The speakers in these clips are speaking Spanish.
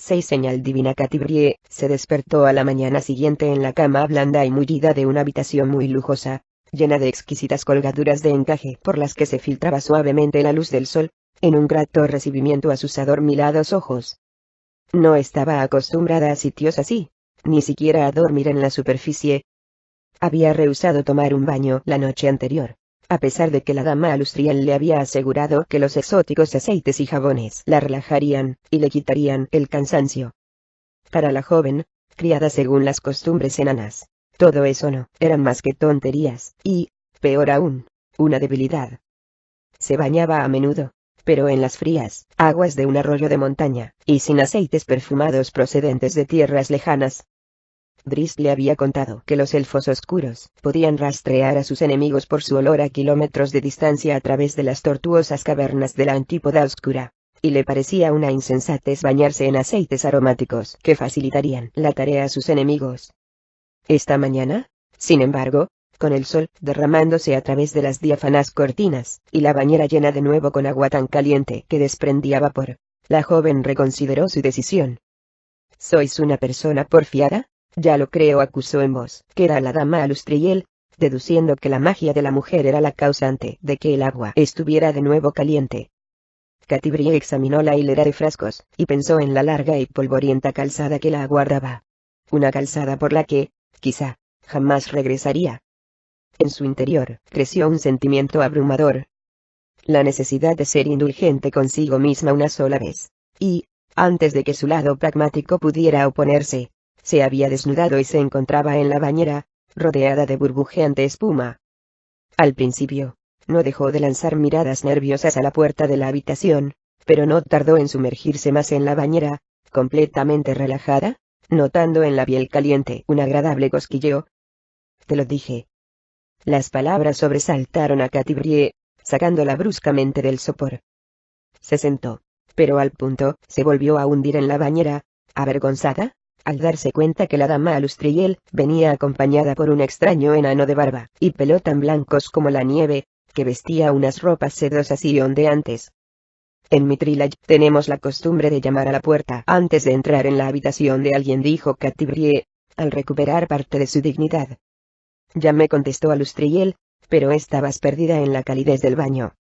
6 Señal divina. Catibrie se despertó a la mañana siguiente en la cama blanda y mullida de una habitación muy lujosa, llena de exquisitas colgaduras de encaje por las que se filtraba suavemente la luz del sol, en un grato recibimiento a sus adormilados ojos. No estaba acostumbrada a sitios así, ni siquiera a dormir en la superficie. Había rehusado tomar un baño la noche anterior, a pesar de que la dama Alustriel le había asegurado que los exóticos aceites y jabones la relajarían y le quitarían el cansancio. Para la joven, criada según las costumbres enanas, todo eso no eran más que tonterías, y, peor aún, una debilidad. Se bañaba a menudo, pero en las frías aguas de un arroyo de montaña, y sin aceites perfumados procedentes de tierras lejanas. Drizzt le había contado que los elfos oscuros podían rastrear a sus enemigos por su olor a kilómetros de distancia a través de las tortuosas cavernas de la Antípoda Oscura, y le parecía una insensatez bañarse en aceites aromáticos que facilitarían la tarea a sus enemigos. Esta mañana, sin embargo, con el sol derramándose a través de las diáfanas cortinas, y la bañera llena de nuevo con agua tan caliente que desprendía vapor, la joven reconsideró su decisión. «¿Sois una persona porfiada?» «Ya lo creo», acusó en voz que era la dama Alustriel, deduciendo que la magia de la mujer era la causante de que el agua estuviera de nuevo caliente. Catibrie examinó la hilera de frascos, y pensó en la larga y polvorienta calzada que la aguardaba. Una calzada por la que, quizá, jamás regresaría. En su interior creció un sentimiento abrumador. La necesidad de ser indulgente consigo misma una sola vez. Y, antes de que su lado pragmático pudiera oponerse, se había desnudado y se encontraba en la bañera, rodeada de burbujeante espuma. Al principio, no dejó de lanzar miradas nerviosas a la puerta de la habitación, pero no tardó en sumergirse más en la bañera, completamente relajada, notando en la piel caliente un agradable cosquilleo. «Te lo dije». Las palabras sobresaltaron a Catibrie, sacándola bruscamente del sopor. Se sentó, pero al punto se volvió a hundir en la bañera, avergonzada, al darse cuenta que la dama Alustriel venía acompañada por un extraño enano de barba y pelo tan blancos como la nieve, que vestía unas ropas sedosas y ondeantes. «En Mithril tenemos la costumbre de llamar a la puerta antes de entrar en la habitación de alguien», dijo Catibrie, al recuperar parte de su dignidad. «Llamé», contestó Alustriel, «pero estabas perdida en la calidez del baño».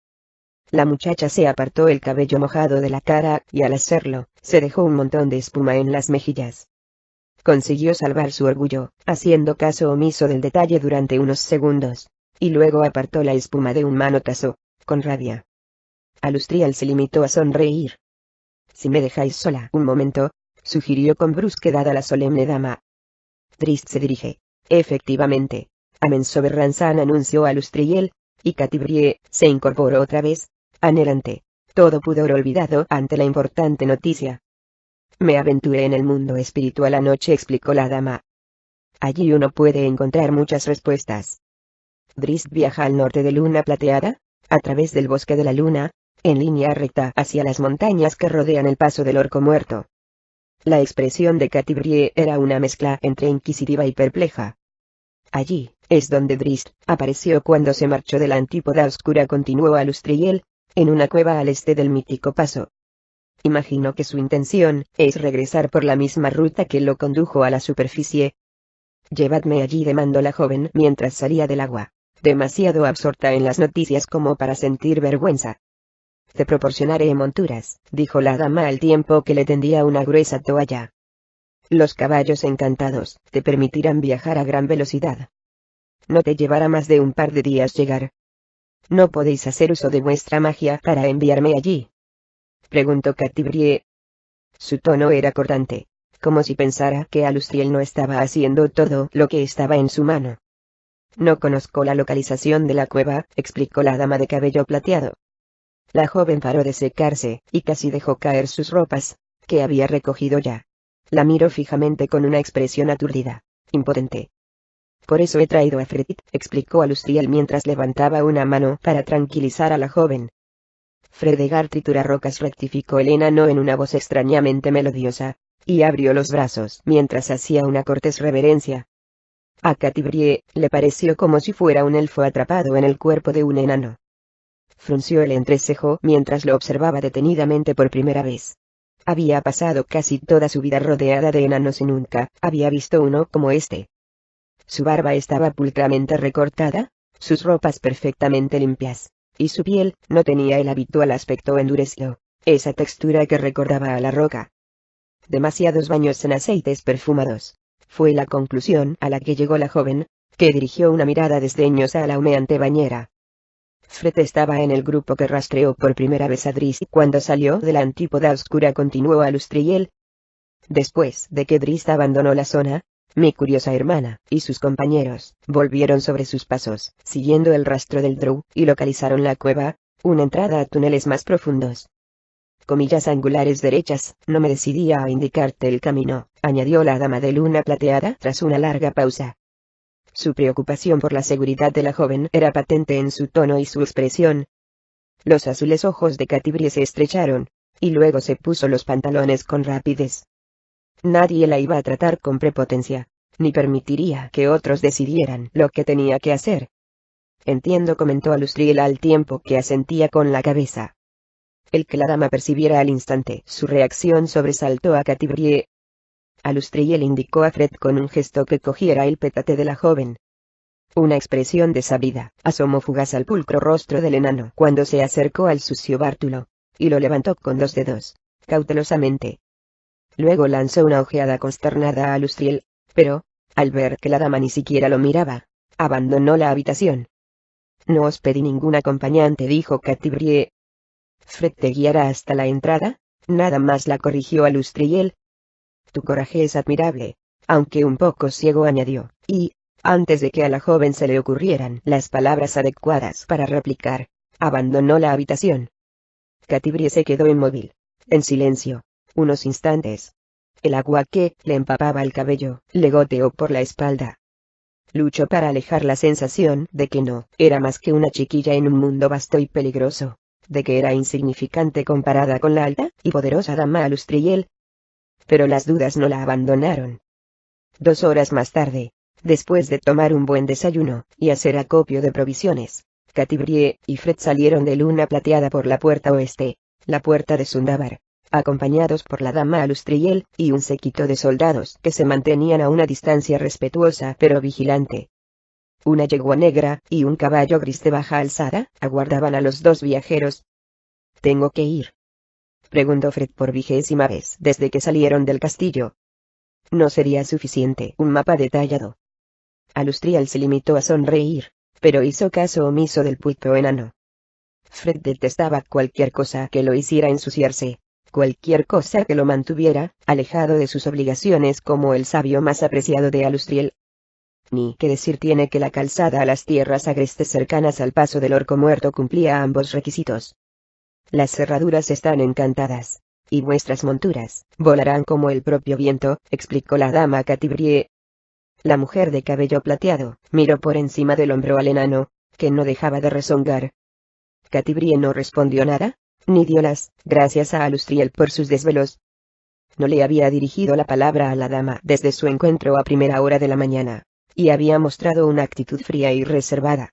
La muchacha se apartó el cabello mojado de la cara, y al hacerlo, se dejó un montón de espuma en las mejillas. Consiguió salvar su orgullo, haciendo caso omiso del detalle durante unos segundos, y luego apartó la espuma de un manotazo, con rabia. Alustriel se limitó a sonreír. «Si me dejáis sola un momento», sugirió con brusquedad a la solemne dama. Drizzt se dirige. «Efectivamente», Amensoberranzan anunció Alustriel, y Catibrie se incorporó otra vez, anhelante, todo pudor olvidado ante la importante noticia. «Me aventuré en el mundo espiritual anoche», explicó la dama. «Allí uno puede encontrar muchas respuestas». Drizzt viaja al norte de Luna Plateada, a través del bosque de la luna, en línea recta hacia las montañas que rodean el paso del Orco Muerto. La expresión de Catibrie era una mezcla entre inquisitiva y perpleja. «Allí es donde Drizzt apareció cuando se marchó de la Antípoda Oscura», continuó Alustriel, «en una cueva al este del mítico paso. Imagino que su intención es regresar por la misma ruta que lo condujo a la superficie». «Llevadme allí», demandó la joven mientras salía del agua, demasiado absorta en las noticias como para sentir vergüenza. «Te proporcionaré monturas», dijo la dama al tiempo que le tendía una gruesa toalla. «Los caballos encantados te permitirán viajar a gran velocidad. No te llevará más de un par de días llegar». «¿No podéis hacer uso de vuestra magia para enviarme allí?», preguntó Catibrie. Su tono era cortante, como si pensara que Alustriel no estaba haciendo todo lo que estaba en su mano. «No conozco la localización de la cueva», explicó la dama de cabello plateado. La joven paró de secarse, y casi dejó caer sus ropas, que había recogido ya. La miró fijamente con una expresión aturdida, impotente. «Por eso he traído a Fretit», explicó Alustriel mientras levantaba una mano para tranquilizar a la joven. «Fredegar Triturarrocas», rectificó el enano en una voz extrañamente melodiosa, y abrió los brazos mientras hacía una cortés reverencia. A Catibrie le pareció como si fuera un elfo atrapado en el cuerpo de un enano. Frunció el entrecejo mientras lo observaba detenidamente por primera vez. Había pasado casi toda su vida rodeada de enanos y nunca había visto uno como este. Su barba estaba pulcramente recortada, sus ropas perfectamente limpias, y su piel no tenía el habitual aspecto endurecido, esa textura que recordaba a la roca. Demasiados baños en aceites perfumados. Fue la conclusión a la que llegó la joven, que dirigió una mirada desdeñosa a la humeante bañera. Fred estaba en el grupo que rastreó por primera vez a Drizzt y cuando salió de la antípoda oscura continuó a Lustriel. Después de que Drizzt abandonó la zona, mi curiosa hermana y sus compañeros volvieron sobre sus pasos, siguiendo el rastro del Drow, y localizaron la cueva, una entrada a túneles más profundos. Comillas angulares derechas, no me decidía a indicarte el camino, añadió la dama de luna plateada tras una larga pausa. Su preocupación por la seguridad de la joven era patente en su tono y su expresión. Los azules ojos de Catibrie se estrecharon, y luego se puso los pantalones con rapidez. Nadie la iba a tratar con prepotencia, ni permitiría que otros decidieran lo que tenía que hacer. Entiendo, comentó Alustriel al tiempo que asentía con la cabeza. El que la dama percibiera al instante su reacción sobresaltó a Catibrie. Alustriel indicó a Fred con un gesto que cogiera el petate de la joven. Una expresión desabrida asomó fugaz al pulcro rostro del enano cuando se acercó al sucio bártulo, y lo levantó con 2 dedos, cautelosamente. Luego lanzó una ojeada consternada a Alustriel, pero, al ver que la dama ni siquiera lo miraba, abandonó la habitación. No os pedí ningún acompañante, dijo Catibrie. Fred te guiará hasta la entrada, nada más, la corrigió Alustriel. Tu coraje es admirable, aunque un poco ciego, añadió, y, antes de que a la joven se le ocurrieran las palabras adecuadas para replicar, abandonó la habitación. Catibrie se quedó inmóvil, en silencio, unos instantes. El agua que le empapaba el cabello le goteó por la espalda. Luchó para alejar la sensación de que no era más que una chiquilla en un mundo vasto y peligroso, de que era insignificante comparada con la alta y poderosa dama Alustriel. Pero las dudas no la abandonaron. 2 horas más tarde, después de tomar un buen desayuno y hacer acopio de provisiones, Catibrie y Fred salieron de luna plateada por la puerta oeste, la puerta de Sundabar, acompañados por la dama Alustriel y un séquito de soldados que se mantenían a una distancia respetuosa pero vigilante. Una yegua negra y un caballo gris de baja alzada aguardaban a los 2 viajeros. «¿Tengo que ir?», preguntó Fred por 20ª vez desde que salieron del castillo. No sería suficiente un mapa detallado. Alustriel se limitó a sonreír, pero hizo caso omiso del pulpo enano. Fred detestaba cualquier cosa que lo hiciera ensuciarse, cualquier cosa que lo mantuviera alejado de sus obligaciones como el sabio más apreciado de Alustriel. Ni qué decir tiene que la calzada a las tierras agrestes cercanas al paso del orco muerto cumplía ambos requisitos. Las cerraduras están encantadas, y vuestras monturas volarán como el propio viento, explicó la dama Catibrie. La mujer de cabello plateado miró por encima del hombro al enano, que no dejaba de rezongar. Catibrie no respondió nada, ni dio las gracias a Alustriel por sus desvelos. No le había dirigido la palabra a la dama desde su encuentro a primera hora de la mañana, y había mostrado una actitud fría y reservada.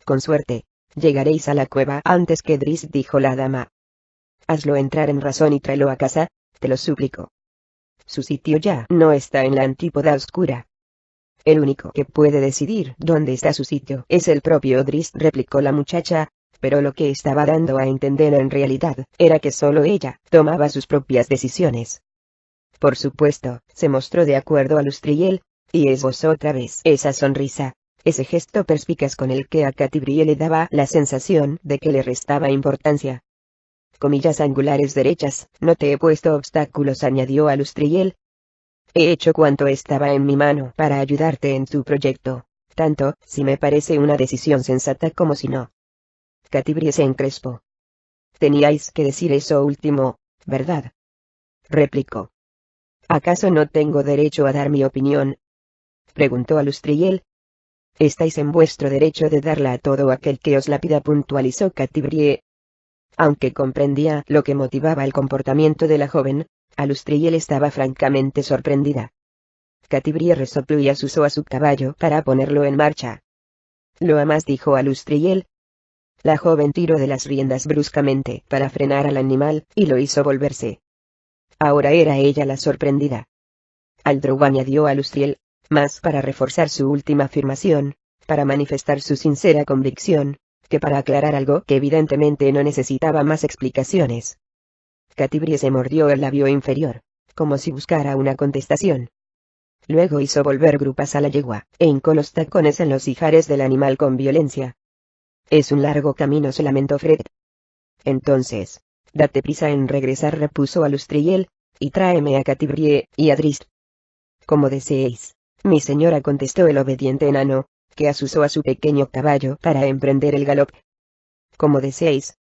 Con suerte, llegaréis a la cueva antes que Drizzt, dijo la dama. Hazlo entrar en razón y tráelo a casa, te lo suplico. Su sitio ya no está en la antípoda oscura. El único que puede decidir dónde está su sitio es el propio Drizzt, replicó la muchacha, pero lo que estaba dando a entender en realidad era que solo ella tomaba sus propias decisiones. Por supuesto, se mostró de acuerdo Alustriel, y esbozó otra vez esa sonrisa, ese gesto perspicaz con el que a Catibrie le daba la sensación de que le restaba importancia. Comillas angulares derechas, no te he puesto obstáculos, añadió Alustriel. He hecho cuanto estaba en mi mano para ayudarte en tu proyecto, tanto si me parece una decisión sensata como si no. Catibrie se encrespó. Teníais que decir eso último, ¿verdad?, replicó. ¿Acaso no tengo derecho a dar mi opinión?, preguntó Alustriel. Estáis en vuestro derecho de darla a todo aquel que os la pida, puntualizó Catibrie. Aunque comprendía lo que motivaba el comportamiento de la joven, Alustriel estaba francamente sorprendida. Catibrie resopló y asusó a su caballo para ponerlo en marcha. «¿Lo amas?», dijo Alustriel. La joven tiró de las riendas bruscamente para frenar al animal, y lo hizo volverse. Ahora era ella la sorprendida. Aldrou añadió a Lustriel, más para reforzar su última afirmación, para manifestar su sincera convicción, que para aclarar algo que evidentemente no necesitaba más explicaciones. Catibrie se mordió el labio inferior, como si buscara una contestación. Luego hizo volver grupas a la yegua, e hincó los tacones en los ijares del animal con violencia. Es un largo camino, se lamentó Fred. Entonces, date prisa en regresar, repuso a Lustriel, y tráeme a Catibrie y a Drist. Como deseéis, mi señora, contestó el obediente enano, que asusó a su pequeño caballo para emprender el galope. Como deseéis.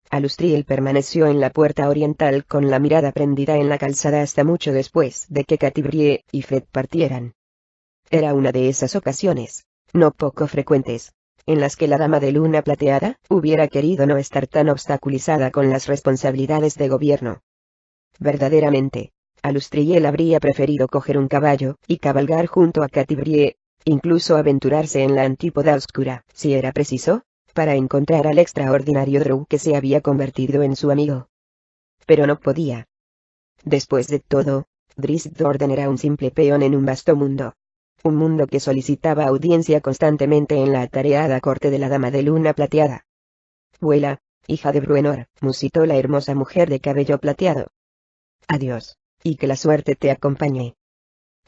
Alustriel permaneció en la puerta oriental con la mirada prendida en la calzada hasta mucho después de que Catibrie y Fred partieran. Era una de esas ocasiones, no poco frecuentes, en las que la dama de luna plateada hubiera querido no estar tan obstaculizada con las responsabilidades de gobierno. Verdaderamente, Alustriel habría preferido coger un caballo y cabalgar junto a Catibrie, incluso aventurarse en la antípoda oscura, si era preciso, para encontrar al extraordinario Drow que se había convertido en su amigo. Pero no podía. Después de todo, Drizzt Do'Urden era un simple peón en un vasto mundo. Un mundo que solicitaba audiencia constantemente en la atareada corte de la dama de luna plateada. Vuela, hija de Bruenor, musitó la hermosa mujer de cabello plateado. Adiós, y que la suerte te acompañe.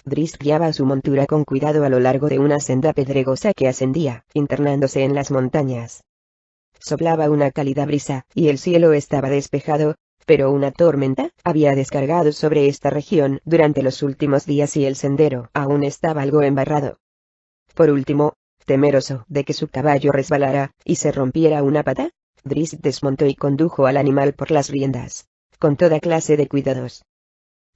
Drizzt guiaba su montura con cuidado a lo largo de una senda pedregosa que ascendía, internándose en las montañas. Soplaba una cálida brisa, y el cielo estaba despejado, pero una tormenta había descargado sobre esta región durante los últimos días y el sendero aún estaba algo embarrado. Por último, temeroso de que su caballo resbalara y se rompiera una pata, Drizzt desmontó y condujo al animal por las riendas, con toda clase de cuidados.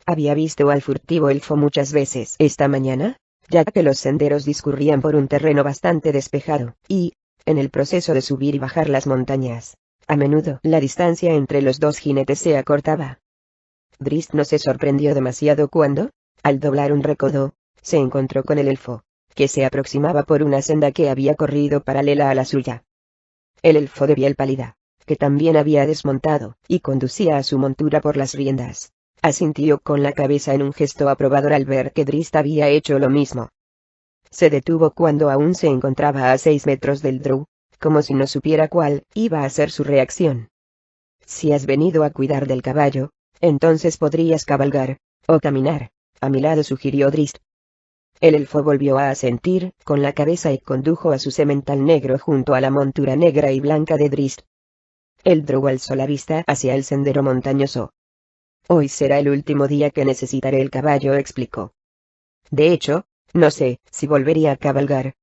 Había visto al furtivo elfo muchas veces esta mañana, ya que los senderos discurrían por un terreno bastante despejado, y, en el proceso de subir y bajar las montañas, a menudo la distancia entre los dos jinetes se acortaba. Drizzt no se sorprendió demasiado cuando, al doblar un recodo, se encontró con el elfo, que se aproximaba por una senda que había corrido paralela a la suya. El elfo de piel pálida, que también había desmontado, y conducía a su montura por las riendas, asintió con la cabeza en un gesto aprobador al ver que Drizzt había hecho lo mismo. Se detuvo cuando aún se encontraba a 6 metros del Drow, como si no supiera cuál iba a ser su reacción. Si has venido a cuidar del caballo, entonces podrías cabalgar, o caminar, a mi lado, sugirió Drizzt. El elfo volvió a asentir con la cabeza y condujo a su semental negro junto a la montura negra y blanca de Drizzt. El Drow alzó la vista hacia el sendero montañoso. Hoy será el último día que necesitaré el caballo, explicó. De hecho, no sé si volvería a cabalgar.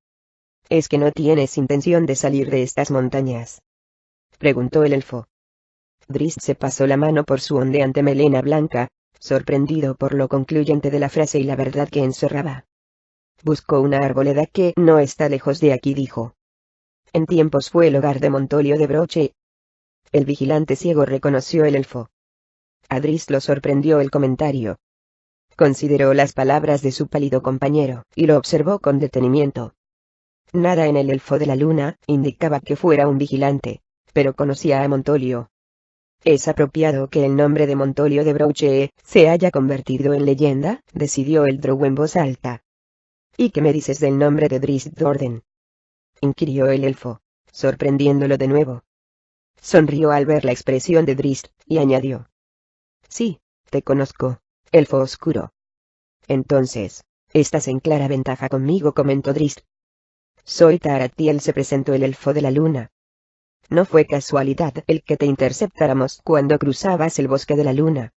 ¿Es que no tienes intención de salir de estas montañas?, preguntó el elfo. Drizzt se pasó la mano por su ondeante melena blanca, sorprendido por lo concluyente de la frase y la verdad que encerraba. Buscó una arboleda que no está lejos de aquí, dijo. En tiempos fue el hogar de Montolio de Broche. El vigilante ciego reconoció el elfo. A Drizzt lo sorprendió el comentario. Consideró las palabras de su pálido compañero, y lo observó con detenimiento. Nada en el elfo de la luna indicaba que fuera un vigilante, pero conocía a Montolio. Es apropiado que el nombre de Montolio de Broche se haya convertido en leyenda, decidió el Drow en voz alta. ¿Y qué me dices del nombre de Drizzt Do'Urden?, inquirió el elfo, sorprendiéndolo de nuevo. Sonrió al ver la expresión de Drizzt, y añadió. Sí, te conozco, elfo oscuro. Entonces, estás en clara ventaja conmigo, comentó Drizzt. Soy Tarathiel, se presentó el elfo de la luna. No fue casualidad el que te interceptáramos cuando cruzabas el bosque de la luna.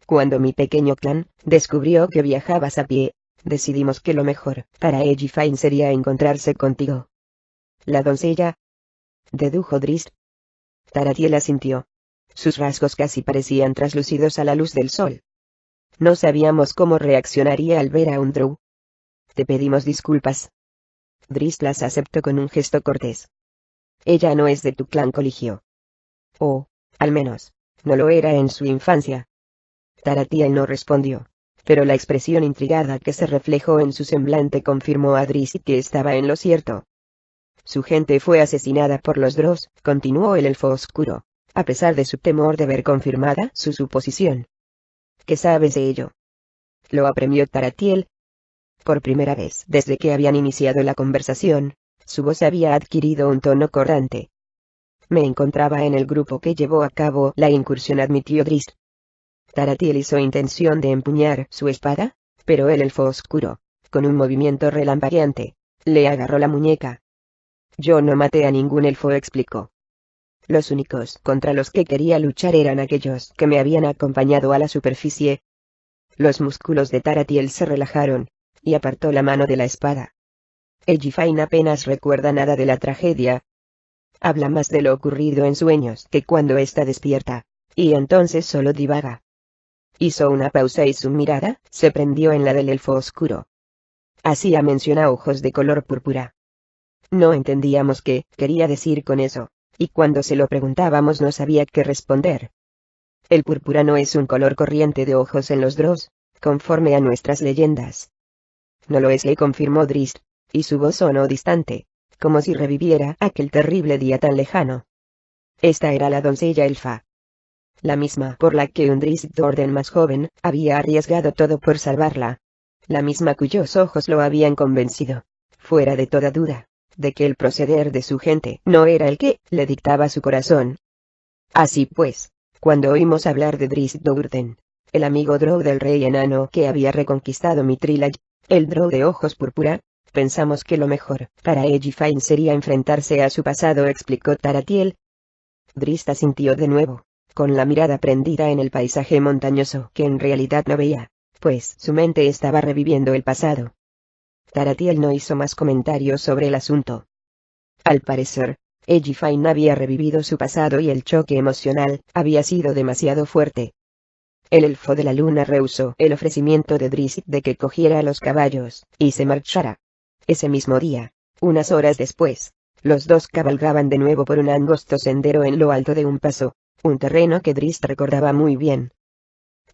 Cuando mi pequeño clan descubrió que viajabas a pie, decidimos que lo mejor para Edgifine sería encontrarse contigo. La doncella, dedujo Drizzt. Tarathiel asintió. Sus rasgos casi parecían traslúcidos a la luz del sol. No sabíamos cómo reaccionaría al ver a un Drow. Te pedimos disculpas. Drizzt las aceptó con un gesto cortés. Ella no es de tu clan, coligió. O, al menos, no lo era en su infancia. Tarathiel no respondió, pero la expresión intrigada que se reflejó en su semblante confirmó a Drizzt que estaba en lo cierto. Su gente fue asesinada por los Drows, continuó el elfo oscuro, a pesar de su temor de ver confirmada su suposición. ¿Qué sabes de ello? Lo apremió Taratiel. Por primera vez desde que habían iniciado la conversación, su voz había adquirido un tono cortante. Me encontraba en el grupo que llevó a cabo la incursión, admitió Drizzt. Taratiel hizo intención de empuñar su espada, pero el elfo oscuro, con un movimiento relampagueante, le agarró la muñeca. Yo no maté a ningún elfo, explicó. Los únicos contra los que quería luchar eran aquellos que me habían acompañado a la superficie. Los músculos de Taratiel se relajaron, y apartó la mano de la espada. Elliffain apenas recuerda nada de la tragedia. Habla más de lo ocurrido en sueños que cuando está despierta, y entonces solo divaga. Hizo una pausa y su mirada se prendió en la del elfo oscuro. Hacía mención a ojos de color púrpura. No entendíamos qué quería decir con eso, y cuando se lo preguntábamos no sabía qué responder. El púrpura no es un color corriente de ojos en los Drows, conforme a nuestras leyendas. No lo es, le confirmó Drizzt, y su voz sonó distante, como si reviviera aquel terrible día tan lejano. Esta era la doncella elfa. La misma por la que un Drizzt Do'Urden más joven había arriesgado todo por salvarla. La misma cuyos ojos lo habían convencido, fuera de toda duda, de que el proceder de su gente no era el que le dictaba su corazón. Así pues, cuando oímos hablar de Drizzt Do'Urden, el amigo Drow del rey enano que había reconquistado Mithril, el Drow de ojos púrpura, pensamos que lo mejor para Elliffain sería enfrentarse a su pasado, explicó Taratiel. Drizzt asintió de nuevo, con la mirada prendida en el paisaje montañoso que en realidad no veía, pues su mente estaba reviviendo el pasado. Taratiel no hizo más comentarios sobre el asunto. Al parecer, Elliffain había revivido su pasado y el choque emocional había sido demasiado fuerte. El elfo de la luna rehusó el ofrecimiento de Drizzt de que cogiera los caballos y se marchara. Ese mismo día, unas horas después, los dos cabalgaban de nuevo por un angosto sendero en lo alto de un paso, un terreno que Drizzt recordaba muy bien.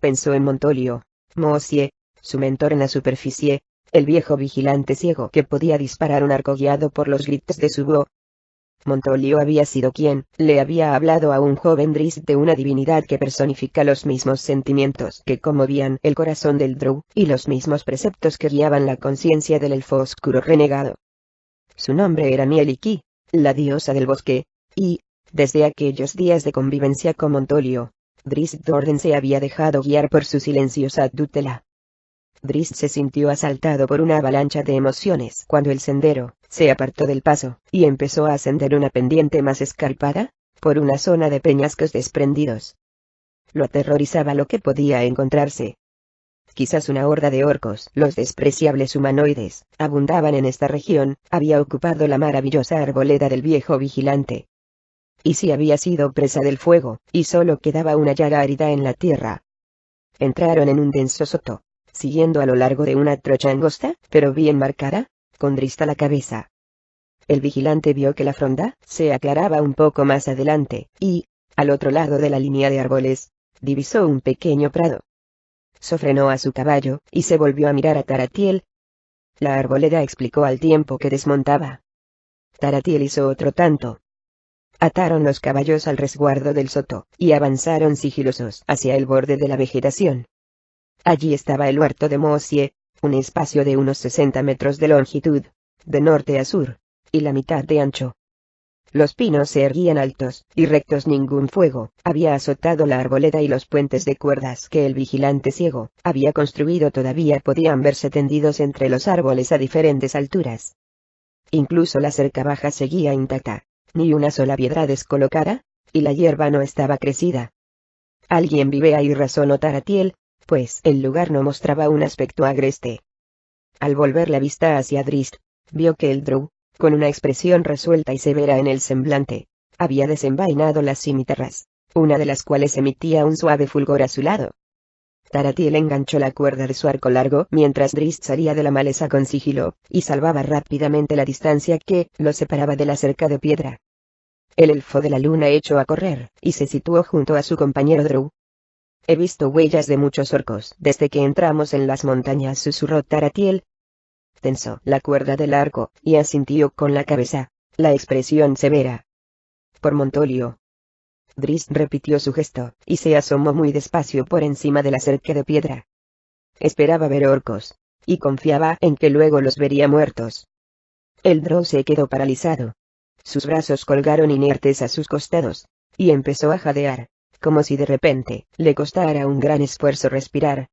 Pensó en Montolio, Moossie, su mentor en la superficie, el viejo vigilante ciego que podía disparar un arco guiado por los gritos de su voz. Montolio había sido quien le había hablado a un joven Drizzt de una divinidad que personifica los mismos sentimientos que conmovían el corazón del Drow, y los mismos preceptos que guiaban la conciencia del elfo oscuro renegado. Su nombre era Mieliki, la diosa del bosque, y, desde aquellos días de convivencia con Montolio, Drizzt Do'Urden se había dejado guiar por su silenciosa tutela. Drizzt se sintió asaltado por una avalancha de emociones cuando el sendero se apartó del paso y empezó a ascender una pendiente más escarpada, por una zona de peñascos desprendidos. Lo aterrorizaba lo que podía encontrarse. Quizás una horda de orcos, los despreciables humanoides, abundaban en esta región, había ocupado la maravillosa arboleda del viejo vigilante. Y si había sido presa del fuego, y solo quedaba una llaga árida en la tierra. Entraron en un denso soto, siguiendo a lo largo de una trocha angosta, pero bien marcada, con Drizzt a la cabeza. El vigilante vio que la fronda se aclaraba un poco más adelante, y, al otro lado de la línea de árboles, divisó un pequeño prado. Sofrenó a su caballo, y se volvió a mirar a Taratiel. La arboleda, explicó al tiempo que desmontaba. Taratiel hizo otro tanto. Ataron los caballos al resguardo del soto, y avanzaron sigilosos hacia el borde de la vegetación. Allí estaba el huerto de Moossie, un espacio de unos 60 metros de longitud, de norte a sur, y la mitad de ancho. Los pinos se erguían altos y rectos, ningún fuego había azotado la arboleda y los puentes de cuerdas que el vigilante ciego había construido todavía podían verse tendidos entre los árboles a diferentes alturas. Incluso la cerca baja seguía intacta, ni una sola piedra descolocada, y la hierba no estaba crecida. Alguien vive ahí, razonó Taratiel, pues el lugar no mostraba un aspecto agreste. Al volver la vista hacia Drizzt, vio que el Drow, con una expresión resuelta y severa en el semblante, había desenvainado las cimitarras, una de las cuales emitía un suave fulgor azulado. Taratiel enganchó la cuerda de su arco largo mientras Drizzt salía de la maleza con sigilo, y salvaba rápidamente la distancia que lo separaba de la cerca de piedra. El elfo de la luna echó a correr, y se situó junto a su compañero Drow. He visto huellas de muchos orcos desde que entramos en las montañas, susurró Taratiel. Tensó la cuerda del arco, y asintió con la cabeza, la expresión severa. Por Montolio. Drizzt repitió su gesto, y se asomó muy despacio por encima de la cerca de piedra. Esperaba ver orcos, y confiaba en que luego los vería muertos. El drow se quedó paralizado. Sus brazos colgaron inertes a sus costados, y empezó a jadear, como si de repente le costara un gran esfuerzo respirar.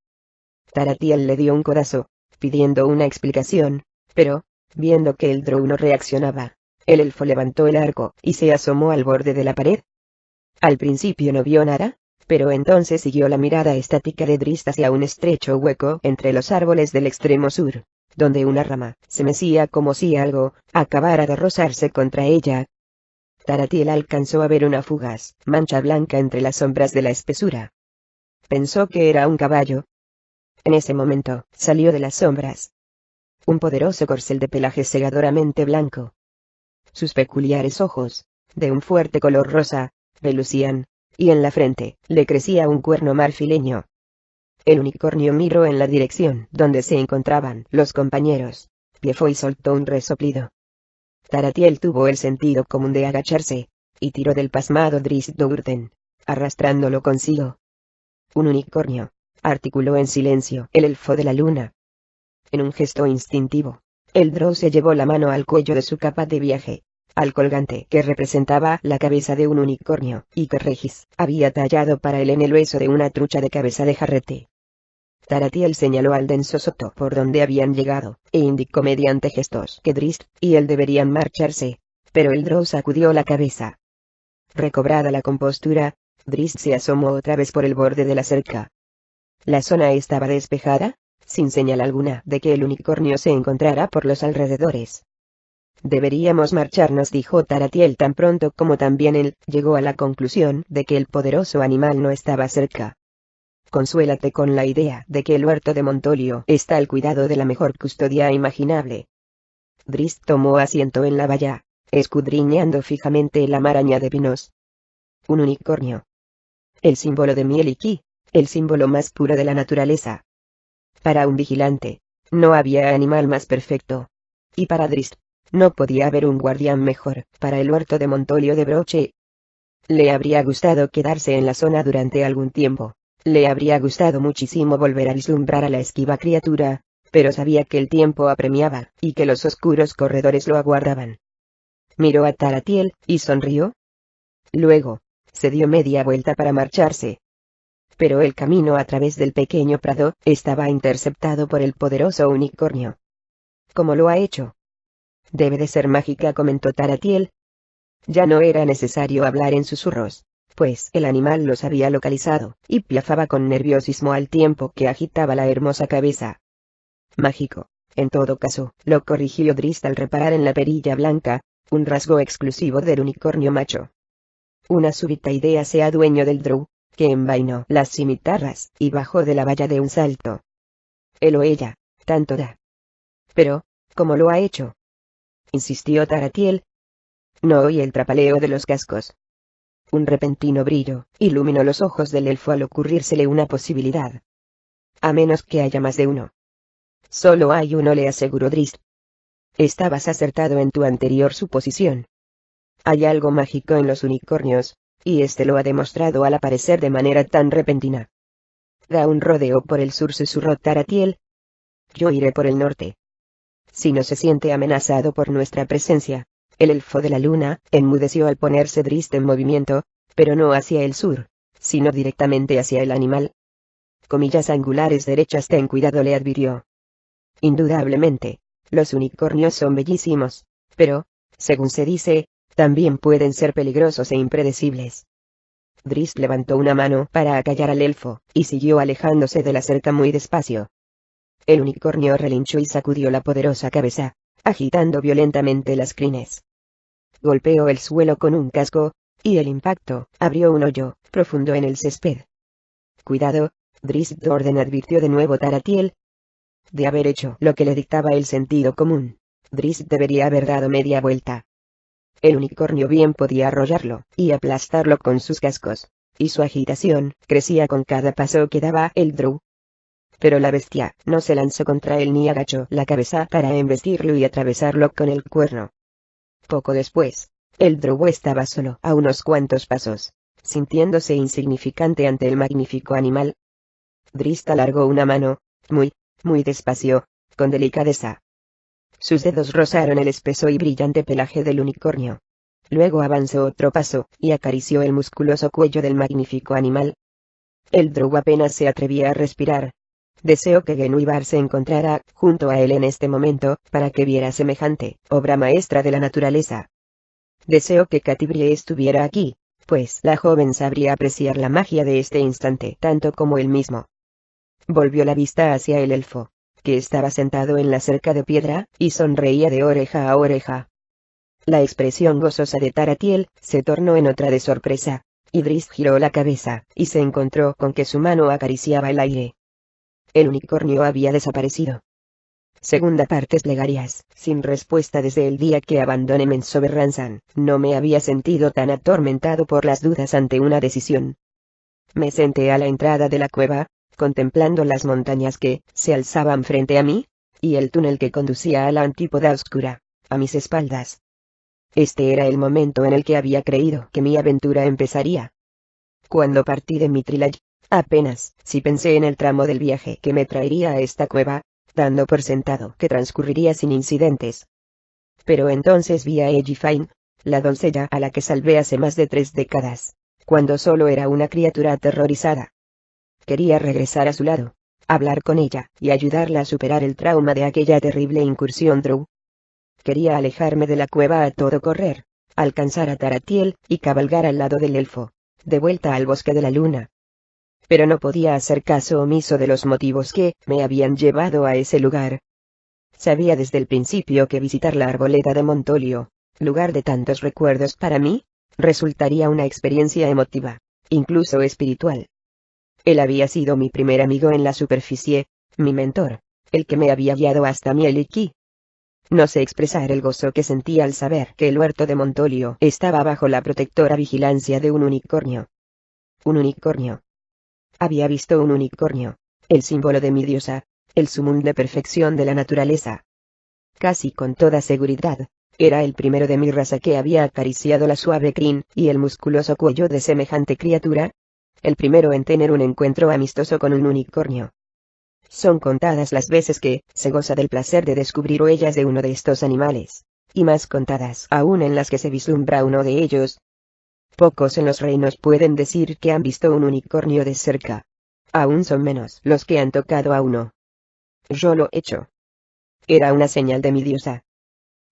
Tarathiel le dio un codazo, pidiendo una explicación, pero, viendo que el drow no reaccionaba, el elfo levantó el arco y se asomó al borde de la pared. Al principio no vio nada, pero entonces siguió la mirada estática de Drizzt hacia un estrecho hueco entre los árboles del extremo sur, donde una rama se mecía como si algo acabara de rozarse contra ella. Tarathiel alcanzó a ver una fugaz mancha blanca entre las sombras de la espesura. Pensó que era un caballo. En ese momento, salió de las sombras un poderoso corcel de pelaje cegadoramente blanco. Sus peculiares ojos, de un fuerte color rosa, relucían, y en la frente le crecía un cuerno marfileño. El unicornio miró en la dirección donde se encontraban los compañeros, piafó y soltó un resoplido. Tarathiel tuvo el sentido común de agacharse, y tiró del pasmado Drizzt Do'Urden, arrastrándolo consigo. Un unicornio, articuló en silencio el elfo de la luna. En un gesto instintivo, el drow se llevó la mano al cuello de su capa de viaje, al colgante que representaba la cabeza de un unicornio, y que Regis había tallado para él en el hueso de una trucha de cabeza de jarrete. Tarathiel señaló al denso soto por donde habían llegado, e indicó mediante gestos que Drizzt y él deberían marcharse, pero el drow sacudió la cabeza. Recobrada la compostura, Drizzt se asomó otra vez por el borde de la cerca. La zona estaba despejada, sin señal alguna de que el unicornio se encontrara por los alrededores. Deberíamos marcharnos, dijo Tarathiel tan pronto como también él llegó a la conclusión de que el poderoso animal no estaba cerca. Consuélate con la idea de que el huerto de Montolio está al cuidado de la mejor custodia imaginable. Drizzt tomó asiento en la valla, escudriñando fijamente la maraña de pinos. Un unicornio. El símbolo de Mieliki, el símbolo más puro de la naturaleza. Para un vigilante, no había animal más perfecto. Y para Drizzt, no podía haber un guardián mejor para el huerto de Montolio de Broche. Le habría gustado quedarse en la zona durante algún tiempo. Le habría gustado muchísimo volver a vislumbrar a la esquiva criatura, pero sabía que el tiempo apremiaba, y que los oscuros corredores lo aguardaban. Miró a Tarathiel, y sonrió. Luego, se dio media vuelta para marcharse. Pero el camino a través del pequeño prado estaba interceptado por el poderoso unicornio. ¿Cómo lo ha hecho? Debe de ser mágica, comentó Tarathiel. Ya no era necesario hablar en susurros, pues el animal los había localizado, y piafaba con nerviosismo al tiempo que agitaba la hermosa cabeza. Mágico, en todo caso, lo corrigió Drizzt al reparar en la perilla blanca, un rasgo exclusivo del unicornio macho. Una súbita idea se adueñó del drow, que envainó las cimitarras y bajó de la valla de un salto. Él o ella, tanto da. Pero, ¿cómo lo ha hecho?, insistió Tarathiel. No oí el trapaleo de los cascos. Un repentino brillo iluminó los ojos del elfo al ocurrírsele una posibilidad. A menos que haya más de uno. Solo hay uno, le aseguró Drizzt. Estabas acertado en tu anterior suposición. Hay algo mágico en los unicornios, y este lo ha demostrado al aparecer de manera tan repentina. Da un rodeo por el sur, susurró Tarathiel. Yo iré por el norte. Si no se siente amenazado por nuestra presencia. El elfo de la luna enmudeció al ponerse Drizzt en movimiento, pero no hacia el sur, sino directamente hacia el animal. Comillas angulares derechas, ten cuidado, le advirtió. Indudablemente, los unicornios son bellísimos, pero, según se dice, también pueden ser peligrosos e impredecibles. Drizzt levantó una mano para acallar al elfo, y siguió alejándose de la cerca muy despacio. El unicornio relinchó y sacudió la poderosa cabeza, agitando violentamente las crines. Golpeó el suelo con un casco, y el impacto abrió un hoyo profundo en el césped. Cuidado, Drizzt Do'Urden, advirtió de nuevo Tarathiel. De haber hecho lo que le dictaba el sentido común, Drizzt debería haber dado media vuelta. El unicornio bien podía arrollarlo y aplastarlo con sus cascos, y su agitación crecía con cada paso que daba el drow. Pero la bestia no se lanzó contra él ni agachó la cabeza para embestirlo y atravesarlo con el cuerno. Poco después, el drow estaba solo a unos cuantos pasos, sintiéndose insignificante ante el magnífico animal. Drizzt alargó una mano, muy despacio, con delicadeza. Sus dedos rozaron el espeso y brillante pelaje del unicornio. Luego avanzó otro paso, y acarició el musculoso cuello del magnífico animal. El drow apenas se atrevía a respirar. Deseo que Genwibar se encontrara junto a él en este momento, para que viera semejante obra maestra de la naturaleza. Deseo que Catibrie estuviera aquí, pues la joven sabría apreciar la magia de este instante tanto como él mismo. Volvió la vista hacia el elfo, que estaba sentado en la cerca de piedra, y sonreía de oreja a oreja. La expresión gozosa de Taratiel se tornó en otra de sorpresa, y Drizzt giró la cabeza, y se encontró con que su mano acariciaba el aire. El unicornio había desaparecido. Segunda parte. Plegarias. Sin respuesta desde el día que abandoné Menzoberranzan, no me había sentido tan atormentado por las dudas ante una decisión. Me senté a la entrada de la cueva, contemplando las montañas que se alzaban frente a mí, y el túnel que conducía a la antípoda oscura, a mis espaldas. Este era el momento en el que había creído que mi aventura empezaría. Cuando partí de Mithril, apenas si pensé en el tramo del viaje que me traería a esta cueva, dando por sentado que transcurriría sin incidentes. Pero entonces vi a Ellifine, la doncella a la que salvé hace más de 3 décadas, cuando solo era una criatura aterrorizada. Quería regresar a su lado, hablar con ella y ayudarla a superar el trauma de aquella terrible incursión drow. Quería alejarme de la cueva a todo correr, alcanzar a Taratiel y cabalgar al lado del elfo, de vuelta al bosque de la luna. Pero no podía hacer caso omiso de los motivos que me habían llevado a ese lugar. Sabía desde el principio que visitar la arboleda de Montolio, lugar de tantos recuerdos para mí, resultaría una experiencia emotiva, incluso espiritual. Él había sido mi primer amigo en la superficie, mi mentor, el que me había guiado hasta Mieliki. No sé expresar el gozo que sentí al saber que el huerto de Montolio estaba bajo la protectora vigilancia de un unicornio. Un unicornio. Había visto un unicornio, el símbolo de mi diosa, el sumum de perfección de la naturaleza. Casi con toda seguridad, era el primero de mi raza que había acariciado la suave crin y el musculoso cuello de semejante criatura, el primero en tener un encuentro amistoso con un unicornio. Son contadas las veces que se goza del placer de descubrir huellas de uno de estos animales, y más contadas aún en las que se vislumbra uno de ellos. Pocos en los reinos pueden decir que han visto un unicornio de cerca. Aún son menos los que han tocado a uno. Yo lo he hecho. Era una señal de mi diosa.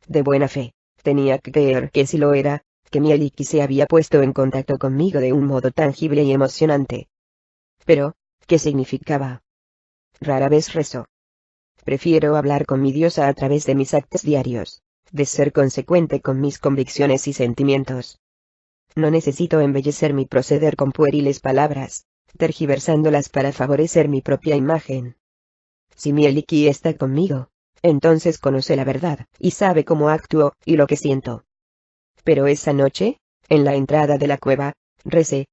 De buena fe, tenía que creer que sí lo era, que Mieliki se había puesto en contacto conmigo de un modo tangible y emocionante. Pero, ¿qué significaba? Rara vez rezo. Prefiero hablar con mi diosa a través de mis actos diarios, de ser consecuente con mis convicciones y sentimientos. No necesito embellecer mi proceder con pueriles palabras, tergiversándolas para favorecer mi propia imagen. Si Mieliki está conmigo, entonces conoce la verdad, y sabe cómo actúo, y lo que siento. Pero esa noche, en la entrada de la cueva, recé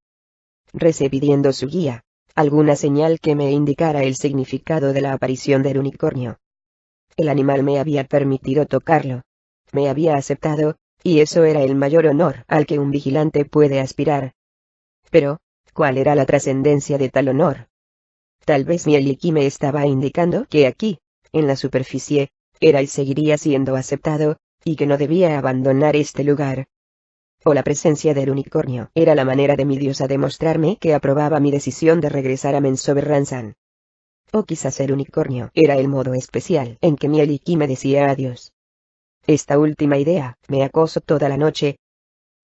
pidiendo su guía, alguna señal que me indicara el significado de la aparición del unicornio. El animal me había permitido tocarlo. Me había aceptado, y eso era el mayor honor al que un vigilante puede aspirar. Pero, ¿cuál era la trascendencia de tal honor? Tal vez Mieliki me estaba indicando que aquí, en la superficie, era y seguiría siendo aceptado, y que no debía abandonar este lugar. O la presencia del unicornio era la manera de mi diosa de mostrarme que aprobaba mi decisión de regresar a Menzoberranzan. O quizás el unicornio era el modo especial en que Mieliki me decía adiós. Esta última idea me acosó toda la noche.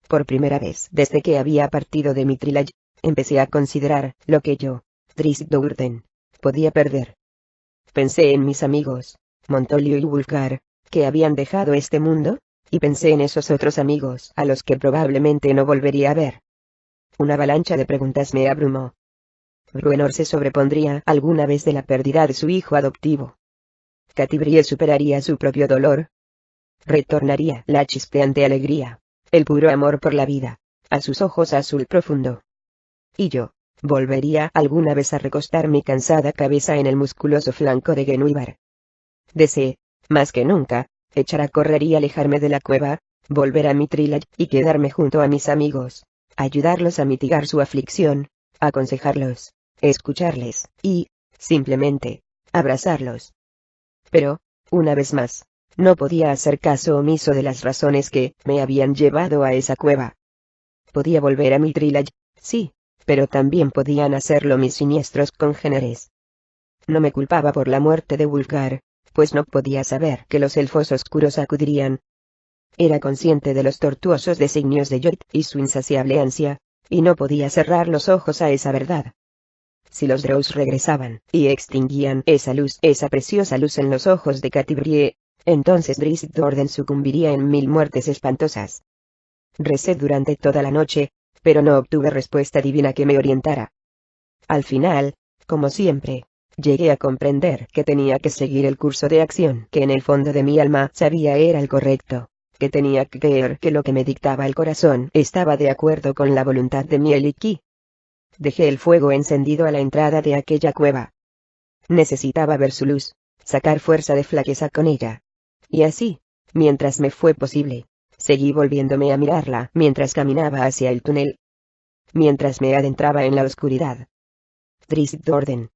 Por primera vez desde que había partido de Mithril, empecé a considerar lo que yo, Drizzt Do'Urden, podía perder. Pensé en mis amigos, Montolio y Wulfgar, que habían dejado este mundo, y pensé en esos otros amigos a los que probablemente no volvería a ver. Una avalancha de preguntas me abrumó. ¿Bruenor se sobrepondría alguna vez de la pérdida de su hijo adoptivo? ¿Catibrie superaría su propio dolor? ¿Retornaría la chispeante alegría, el puro amor por la vida, a sus ojos azul profundo? ¿Y yo, volvería alguna vez a recostar mi cansada cabeza en el musculoso flanco de Genwibar? Deseé, más que nunca, echar a correr y alejarme de la cueva, volver a Mithril y quedarme junto a mis amigos, ayudarlos a mitigar su aflicción, aconsejarlos, escucharles, y, simplemente, abrazarlos. Pero, una vez más, no podía hacer caso omiso de las razones que me habían llevado a esa cueva. Podía volver a Mithril, sí, pero también podían hacerlo mis siniestros congéneres. No me culpaba por la muerte de Wulfgar, pues no podía saber que los elfos oscuros acudirían. Era consciente de los tortuosos designios de Lloyd y su insaciable ansia, y no podía cerrar los ojos a esa verdad. Si los Drows regresaban y extinguían esa preciosa luz en los ojos de Catti-brie, entonces Drizzt Do'Urden sucumbiría en 1000 muertes espantosas. Recé durante toda la noche, pero no obtuve respuesta divina que me orientara. Al final, como siempre, llegué a comprender que tenía que seguir el curso de acción que en el fondo de mi alma sabía era el correcto, que tenía que creer que lo que me dictaba el corazón estaba de acuerdo con la voluntad de Mieliki. Dejé el fuego encendido a la entrada de aquella cueva. Necesitaba ver su luz, sacar fuerza de flaqueza con ella. Y así, mientras me fue posible, seguí volviéndome a mirarla mientras caminaba hacia el túnel. Mientras me adentraba en la oscuridad. Drizzt Do'Urden,